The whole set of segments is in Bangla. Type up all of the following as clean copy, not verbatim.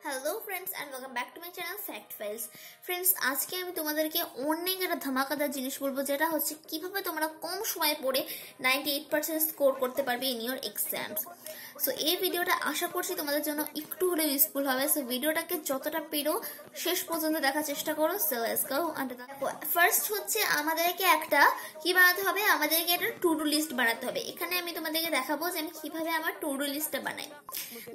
Hello friends and welcome back to my channel fact files. Friends, আজকে আমি তোমাদেরকে অনেক একটা ধামাকাদার জিনিস বলবো, যেটা হচ্ছে কিভাবে তোমরা কম সময় পড়ে 98% স্কোর করতে পারবে ইন ইউর এক্সামস। সো এই ভিডিওটা আশা করছি তোমাদের জন্য একটু হলেও ইউজফুল হবে। সো ভিডিওটাকে যতটা পেরো শেষ পর্যন্ত দেখার চেষ্টা করো। So let's go. ফার্স্ট হচ্ছে আমাদেরকে একটা কি বানাতে হবে, আমাদেরকে একটা টু ডু লিস্ট বানাতে হবে। এখানে আমি তোমাদেরকে দেখাবো যে আমি কিভাবে আমার টু ডু লিস্টটা বানাই।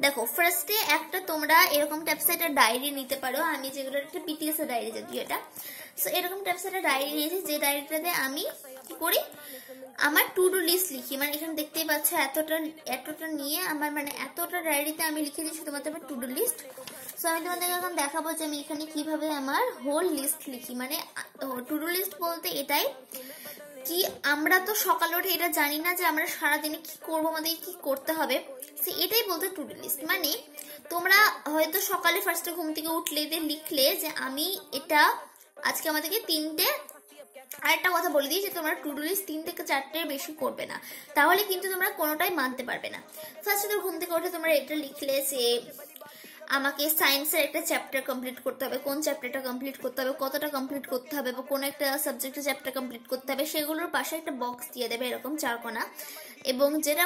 দেখো, ফার্স্টে একটা তোমরা এরকম টাইপস একটা ডায়েরি নিতে পারো। আমি যেগুলো একটা পিটিএস এর ডায়েরি, যদিও এটা। সো এরকম টাইপস একটা ডায়েরি নিয়েছি, যে ডায়েরিটাতে আমি কি করি, আমার টু ডু লিস্ট লিখি। মানে এখানে দেখতেই পাচ্ছ এতটা নিয়ে আমার এতটা ডায়েরিতে আমি লিখে দিই শুধুমাত্র আমার টু ডু লিস্ট। সো আমি তোমাদেরকে এখন দেখাবো যে আমি এখানে কিভাবে আমার হোল লিস্ট লিখি। মানে টু ডু লিস্ট বলতে এটাই কি, আমরা তো সকালে উঠে এটা জানি না যে আমরা সারাদিনে কি করবো, আমাদের কি করতে হবে। এটাই বলতে টু ডু লিস্ট। মানে তোমরা হয়তো সকালে ফার্স্টে ঘুম থেকে উঠলে লিখলে যে আমি এটা আজকে আমাদেরকে তিনটে, আরেকটা কথা বলে দিই যে তোমরা টু ডু লিস্ট 3 থেকে 4টের বেশি করবে না, তাহলে কিন্তু তোমরা কোনোটাই মানতে পারবে না। ফার্স্টে তো ঘুম থেকে উঠে তোমরা এটা লিখলে যে আমাকে সায়েন্সের একটা চ্যাপ্টার কমপ্লিট করতে হবে, কোন চ্যাপ্টারটা কমপ্লিট করতে হবে, কতটা কমপ্লিট করতে হবে, বা কোন একটা সাবজেক্টের চ্যাপ্টার কমপ্লিট করতে হবে, সেগুলোর পাশে একটা বক্স দিয়ে দেবে এরকম 4 কোণা। এবং যেটা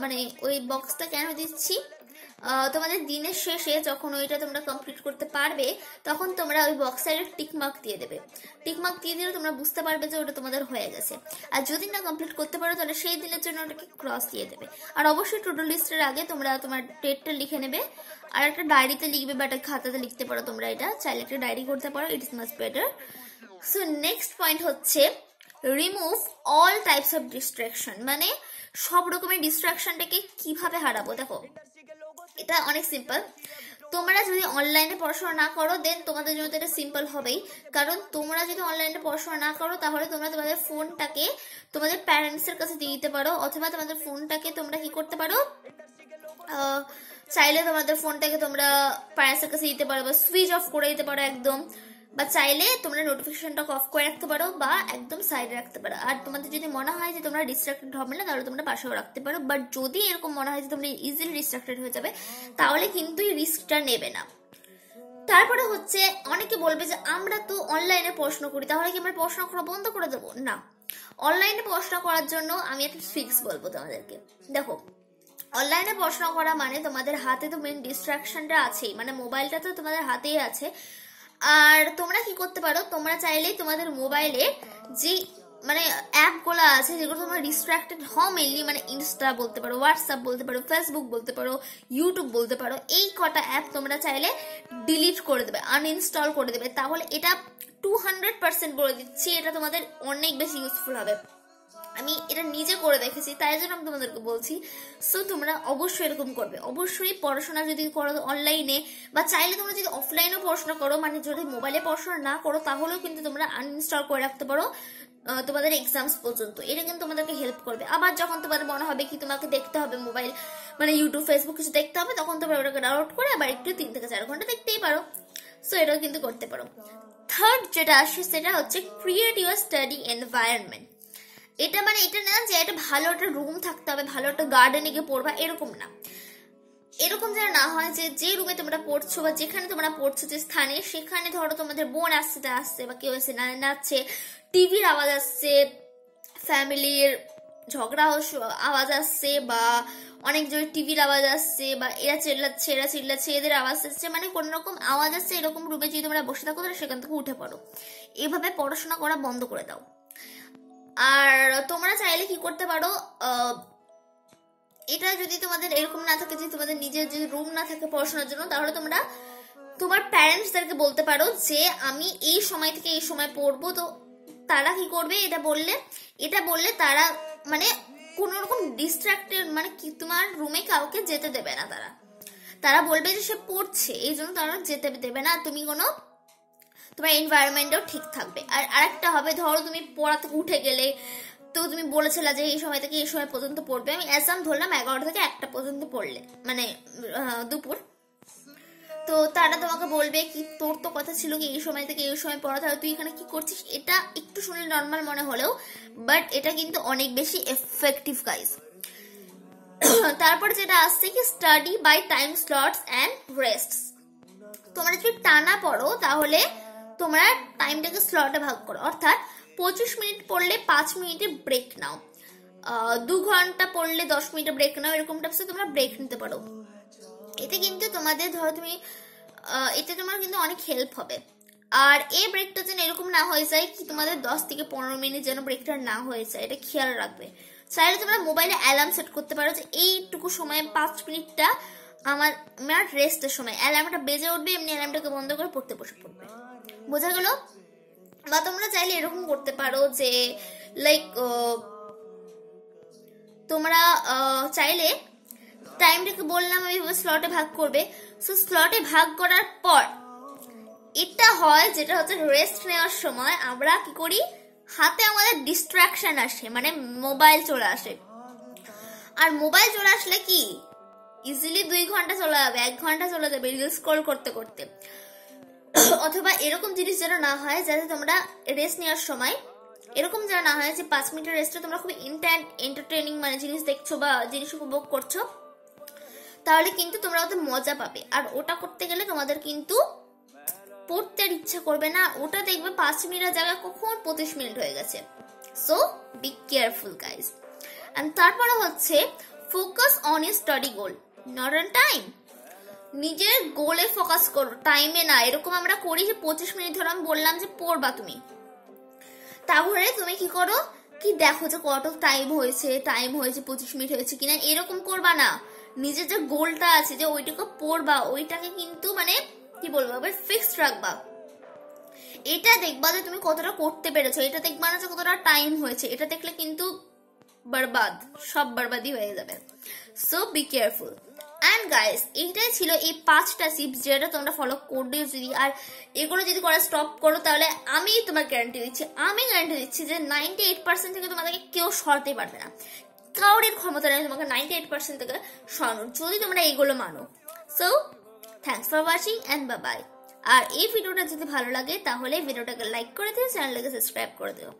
মানে ওই বক্সটা কেন দিচ্ছি, তোমাদের দিনের শেষে যখন ওইটা তোমরা কমপ্লিট করতে পারবে তখন তোমরা ওই বক্সের টিক মার্ক দিয়ে দেবে। টিক মার্ক দিয়ে দিলে তোমরা বুঝতে পারবে যে ওটা তোমাদের হয়ে গেছে। আর যদি না কমপ্লিট করতে পারো তাহলে সেই দিনের জন্য ওটাকে ক্রস দিয়ে দেবে। আর অবশ্যই টু ডু লিস্টের আগে তোমরা তোমার ডেটটা লিখে নেবে, আর একটা ডায়েরিতে লিখবে বা একটা খাতাতে লিখতে পারো। তোমরা এটা চাইলে একটা ডায়েরি করতে পারো, it is much better. So next point হচ্ছে remove all types of distraction. মানে সব রকমের ডিস্ট্রাকশনটাকে কিভাবে হারাবো। দেখো, এটা অনেক সিম্পল। তোমরা যদি অনলাইনে পড়াশোনা না করো দেন তোমাদের জন্য এটা সিম্পল হবেই। কারণ তোমরা যদি অনলাইনে পড়াশোনা না করো তাহলে তোমরা তোমাদের ফোনটাকে তোমাদের প্যারেন্টসের কাছে দিয়ে দিতে পারো, অথবা তোমাদের ফোনটাকে তোমরা কি করতে পারো, চাইলে তোমাদের ফোনটাকে তোমরা প্যারেন্টসের কাছে দিতে পারো, বা সুইচ অফ করে দিতে পারো একদম, বা চাইলে তোমরা নোটিফিকেশনটা অফ করে রাখতে পারো বা একদম সাইডে রাখতে পারো। আর তোমাদের যদি মনে হয় যে তোমরা ডিস্ট্রাক্টেড হবে না তাহলে তোমরা পাশেও রাখতে পারো। বাট যদি এরকম মনে হয় যে তোমরা ইজিলি ডিস্ট্রাক্টেড হয়ে যাবে তাহলে কিন্তু এই রিস্কটা নেবে না। তারপরে হচ্ছে অনেকে বলবে যে আমরা তো অনলাইনে পড়াশোনা করি, তাহলে কি আমরা পড়াশোনা করা বন্ধ করে দেবো? না, অনলাইনে পড়াশোনা করার জন্য আমি একটা ট্রিক্স বলবো তোমাদেরকে। দেখো, অনলাইনে পড়াশোনা করা মানে তোমাদের হাতে তো মেন ডিস্ট্রাকশনটা আছেই, মানে মোবাইলটা তো তোমাদের হাতেই আছে। আর তোমরা কি করতে পারো, তোমরা চাইলেই তোমাদের মোবাইলে যে মানে অ্যাপগুলো আছে যেগুলো তোমরা ডিস্ট্রাক্টেড হও মেনলি, মানে ইনস্টা বলতে পারো, হোয়াটসঅ্যাপ বলতে পারো, ফেসবুক বলতে পারো, ইউটিউব বলতে পারো, এই কটা অ্যাপ তোমরা চাইলে ডিলিট করে দেবে, আনইনস্টল করে দেবে। তাহলে এটা 200% বলে দিচ্ছি, এটা তোমাদের অনেক বেশি ইউজফুল হবে। আমি এটা নিজে করে দেখেছি, তাই জন্য আমি তোমাদেরকে বলছি। সো তোমরা অবশ্যই এরকম করবে। অবশ্যই পড়াশোনা যদি করো অনলাইনে, বা চাইলে তোমরা যদি অফলাইনেও পড়াশোনা করো, মানে যদি মোবাইলে পড়াশোনা না করো তাহলেও কিন্তু তোমরা আনইনস্টল করে রাখতে পারো তোমাদের এক্সামস পর্যন্ত। এটা কিন্তু তোমাদেরকে হেল্প করবে। আবার যখন তোমাদের মনে হবে কি তোমাকে দেখতে হবে মোবাইল, মানে ইউটিউব ফেসবুক কিছু দেখতে হবে, তখন তোমরা ওটাকে ডাউনলোড করে আবার একটু 3 থেকে 4 ঘন্টা দেখতেই পারো। সো এটাও কিন্তু করতে পারো। থার্ড যেটা আসছে সেটা হচ্ছে ক্রিয়েট ইউর স্টাডি এনভায়রনমেন্ট। এটা মানে এটা না যে একটা ভালো একটা রুম থাকতে হবে, ভালো একটা গার্ডেনে গিয়ে পড়বা, এরকম না। এরকম যেন না হয় যে যে রুমে তোমরা পড়ছো বা যেখানে তোমরা পড়ছো যে স্থানে, সেখানে ধরো তোমাদের বোন আসছে বা কেউ এসে নাচছে, টিভির আওয়াজ আসছে, ফ্যামিলির ঝগড়া আওয়াজ আসছে, বা অনেক জোরে টিভির আওয়াজ আসছে, বা এরা চিল্লাচ্ছে এদের আওয়াজ আসছে, মানে কোন রকম আওয়াজ আসছে এরকম রুমে যদি তোমরা বসে থাকো তাহলে সেখান থেকে উঠে পড়ো। এভাবে পড়াশোনা করা বন্ধ করে দাও। আর তোমরা চাইলে কি করতে পারো, এটা যদি তোমাদের এরকম না থাকে যে তোমাদের নিজের যদি রুম না থাকে পড়াশোনার জন্য, তাহলে তোমরা তোমার প্যারেন্টসদেরকে বলতে পারো যে আমি এই সময় থেকে এই সময় পড়বো। তো তারা কি করবে, এটা বললে তারা মানে কোন রকম ডিস্ট্রাক্টেড, মানে কি তোমার রুমে কাউকে যেতে দেবে না। তারা বলবে যে সে পড়ছে, এই জন্য তারা যেতে দেবে না। তুমি তোমার এনভায়রনমেন্টও ঠিক থাকবে। আর আরেকটা হবে, ধরো তুমি পড়া থেকে উঠে গেলে, তো তুমি বলেছিলে যে এই সময় থেকে এই সময় পর্যন্ত পড়বে, আমি অ্যাসাম ধরলাম 11টা থেকে 1টা পর্যন্ত পড়লে, মানে দুপুর। তো তারা তোমাকে বলবে কি তোর তো কথা ছিল কি এই সময় থেকে এই সময় পড়া, তাহলে তুই এখানে কি করছিস। এটা একটু শুনলে নর্মাল মনে হলেও বাট এটা কিন্তু অনেক বেশি এফেক্টিভ গাইজ। তারপর যেটা আসছে কি study by time slots and rests. তোমরা যদি টানা পড়ো তাহলে তোমরা টাইমটাকে স্লটে ভাগ করো, অর্থাৎ 25 মিনিট পড়লে 5 মিনিটে ব্রেক নাও, 2 ঘন্টা পড়লে 10 মিনিটে ব্রেক নাও, এরকম টাইপসে তোমরা ব্রেক নিতে পারো। এতে কিন্তু তোমাদের ধরো তুমি এতে তোমার কিন্তু অনেক হেল্প হবে। আর এই ব্রেকটা যেন এরকম না হয়ে যায় কি তোমাদের 10 থেকে 15 মিনিট যেন ব্রেকটা না হয়ে যায়, এটা খেয়াল রাখবে। চাইলে তোমরা মোবাইলে অ্যালার্ম সেট করতে পারো যে এইটুকু সময় 5 মিনিটটা আমার রেস্টের সময়, অ্যালার্মটা বেজে উঠবে, এমনি অ্যালার্মটাকে বন্ধ করে পড়তে বসে পড়বে। বোঝা গেল? বা তোমরা চাইলে এরকম করতে পারো যে লাইক তোমরা চাইলে টাইমটাকে বললাম এইভাবে স্লটে ভাগ করবে। সো স্লটে ভাগ করার পর এটা হয় যেটা হচ্ছে রেস্ট নেওয়ার সময় আমরা কি করি, হাতে আমাদের ডিস্ট্রাকশন আসে, মানে মোবাইল চলে আসে। আর মোবাইল চলে আসলে কি ইজিলি 2 ঘন্টা চলে যাবে, 1 ঘন্টা চলে যাবে রিল স্ক্রল করতে করতে। অথবা এরকম জিনিস যেন না হয় যাতে তোমরা রেস্ট নেওয়ার সময় এরকম যেন না হয় যে 5 মিনিটের রেস্টে তোমরা খুব এন্টারটেইনিং মানে জিনিস দেখছো বা জিনিস উপভোগ করছো, তাহলে কিন্তু তোমরা ওতে মজা পাবে। আর ওটা করতে গেলে তোমাদের কিন্তু পড়তে আর ইচ্ছা করবে না, ওটা দেখবে 5 মিনিটের জায়গায় কখন 25 মিনিট হয়ে গেছে। So be careful guys. And তারপরে হচ্ছে focus on your study goal, not on time. নিজের গোলে ফোকাস করো, টাইমে না। এরকম আমরা করি যে 25 মিনিট ধরে আমি বললাম যে পড়বা তুমি, তাহলে তুমি কি করো কি দেখো যে কত টাইম হয়েছে 25 মিনিট হয়েছে কিনা, এরকম করবা না। নিজের যে গোলটা আছে যে ওইটুকু পড়বা, ওইটাকে কিন্তু মানে কি বলবো ফিক্সড রাখবা। এটা দেখবা যে তুমি কতটা করতে পেরেছো, এটা দেখবা না যে কতটা টাইম হয়েছে, এটা দেখলে কিন্তু বরবাদ, সব বরবাদি হয়ে যাবে। So be careful. And guys, এইটাই ছিল এই 5টা টিপস যেটা তোমরা ফলো করবে যদি, আর এগুলো যদি করা স্টপ করো তাহলে আমি তোমার গ্যারান্টি দিচ্ছি যে 98% থেকে তোমাদেরকে কেউ সরাতে পারবে না। কাউরের ক্ষমতা নেই তোমাকে 98% থেকে সরানোর, যদি তোমরা এগুলো মানো। So thanks for watching and bye bye. আর এই ভিডিওটা যদি ভালো লাগে তাহলে ভিডিওটাকে লাইক করে দিও, চ্যানেলটাকে সাবস্ক্রাইব করে দিও।